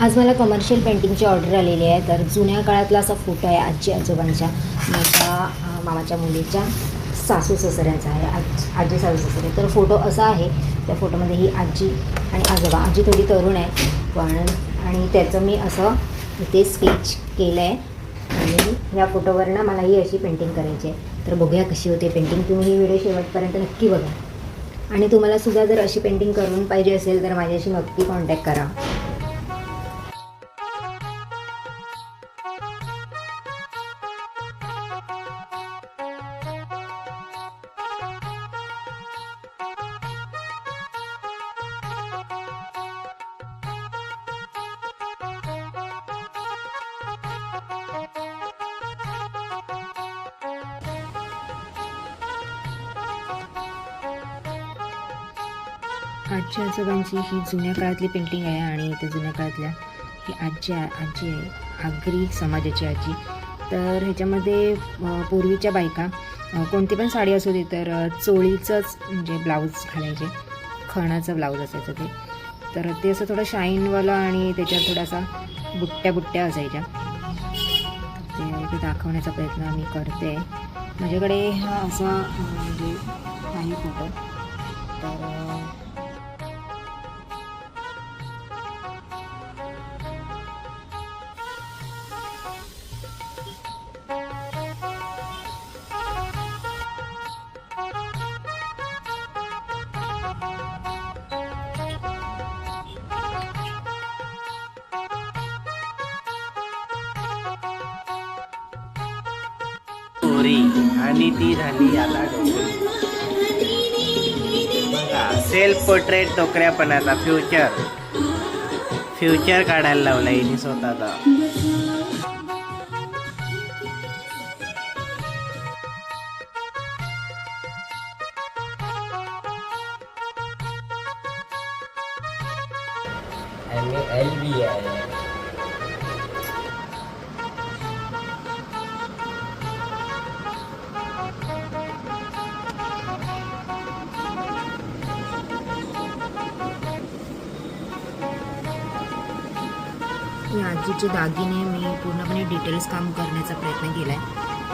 आज मला commercial पेंटिंगची order आलेली आहे. तर जुन्या काळातला असा फोटो आहे आजी आजोबांच्या, माझ्या मामाच्या मुलीच्या सासू ससऱ्यांचा आहे, आजी सासू ससरे. तर फोटो असा आहे, त्या फोटोमध्ये ही आजी आणि आजोबा. आजी थोडी तरुण आहे पण, आणि त्याचं मी असं इथे स्केच केलं आहे आणि ह्या फोटोवरनं मला ही अशी पेंटिंग करायची आहे. तर बघूया कशी होते पेंटिंग. तुम्ही ही व्हिडिओ शेवटपर्यंत नक्की बघा आणि तुम्हाला सुद्धा जर अशी पेंटिंग करून पाहिजे असेल तर माझ्याशी नक्की कॉन्टॅक्ट करा. आजी आजोबांची ही जुन्या काळातली पेंटिंग आहे आणि इथे जुन्या काळातल्या ही आजी आहे, आगरी समाजाची आजी. तर ह्याच्यामध्ये पूर्वीच्या बायका कोणती पण साडी असू दे तर चोळीचंच म्हणजे ब्लाऊज घालायचे, खणाचं ब्लाऊज असायचं ते. तर ते असं थोडं शाईनवालं आणि त्याच्यात थोडासा बुट्ट्या असायच्या. ते दाखवण्याचा प्रयत्न मी करते. माझ्याकडे हा असा म्हणजे काही फोटो. तर आणि ती झाली आता बघा सेल्फ पोर्ट्रेट टोकऱ्यापणाचा फ्युचर काढायला लावला हिने स्वतःचा. LV आहे. या आजीचे दागिने मी पूर्णपणे डिटेल्स काम करण्याचा प्रयत्न केला आहे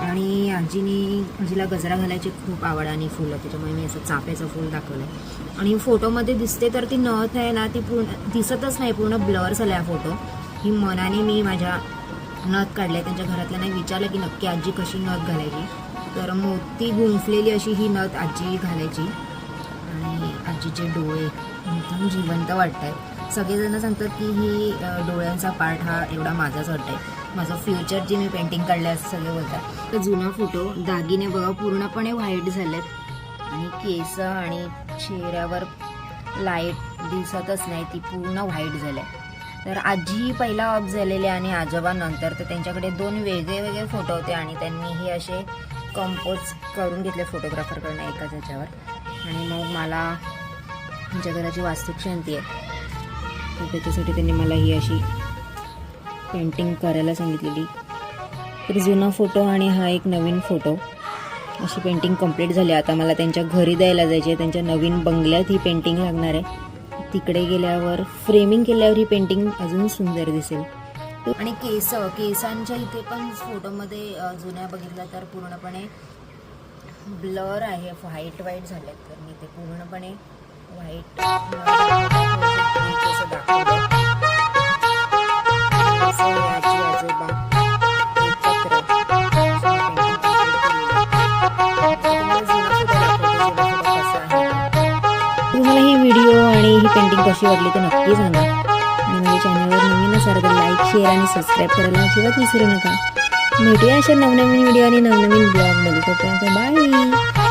आणि आजीला गजरा घालायची खूप आवड आणि फुलं, त्याच्यामुळे मी असं चाफ्याचं फूल दाखवलं आहे. आणि फोटोमध्ये दिसते तर ती नथ आहे ना, ती पूर्ण दिसतच नाही, पूर्ण ब्लर झाला आहे फोटो. ही मनाने मी माझ्या नथ काढल्या. त्यांच्या घरातल्या नाही विचारलं की नक्की आजी कशी नथ घालायची, तर मोती गुंफलेली अशी ही नथ आजी घालायची. आणि आजीचे डोळे एकदम जिवंत वाटत आहेत. सगळेजण सांगतात की ही डोळ्यांचा पार्ट हा एवढा माझाच वाटत आहे, माझं फ्युचर जी मी पेंटिंग काढलं असं सगळे बोलतात. तर जुना फोटो दागिने बघा पूर्णपणे व्हाईट झालेत आणि केस आणि चेहऱ्यावर लाईट दिसतच नाही, ती पूर्ण व्हाईट झाली. तर आजी पहिला ऑफ झालेले आणि आजोबा नंतर. तर त्यांच्याकडे 2 वेगळे फोटो होते आणि त्यांनी हे असे कंपोज करून घेतले फोटोग्राफरकडनं एकाच ह्याच्यावर. आणि मग मला आमच्या घराची वास्तुशांती आहे तर त्याच्यासाठी त्यांनी मला ही अशी पेंटिंग करायला सांगितलेली. तर जुना फोटो आणि हा एक नवीन फोटो, अशी पेंटिंग कंप्लीट झाली. आता मला त्यांच्या घरी द्यायला जायची आहे. त्यांच्या नवीन बंगल्यात ही पेंटिंग लागणार आहे. तिकडे गेल्यावर फ्रेमिंग केल्यावर ही पेंटिंग अजून सुंदर दिसेल. आणि केसांच्या इथे पण फोटोमध्ये जुन्या बघितला तर पूर्णपणे ब्लर आहे, व्हाईट झाले. तर मी ते पूर्णपणे व्हाईट तुम्हाला ही व्हिडिओ आणि ही पेंटिंग कशी वाटली तर नक्की सांगा. आणि माझ्या चॅनलवर नवीन असाल तर लाईक, शेअर आणि सबस्क्राईब करायला अजिबात विसरू नका. भेटूया अशा नवनवीन व्हिडिओ आणि नवनवीन ब्लॉगमध्ये. तोपर्यंत बाय.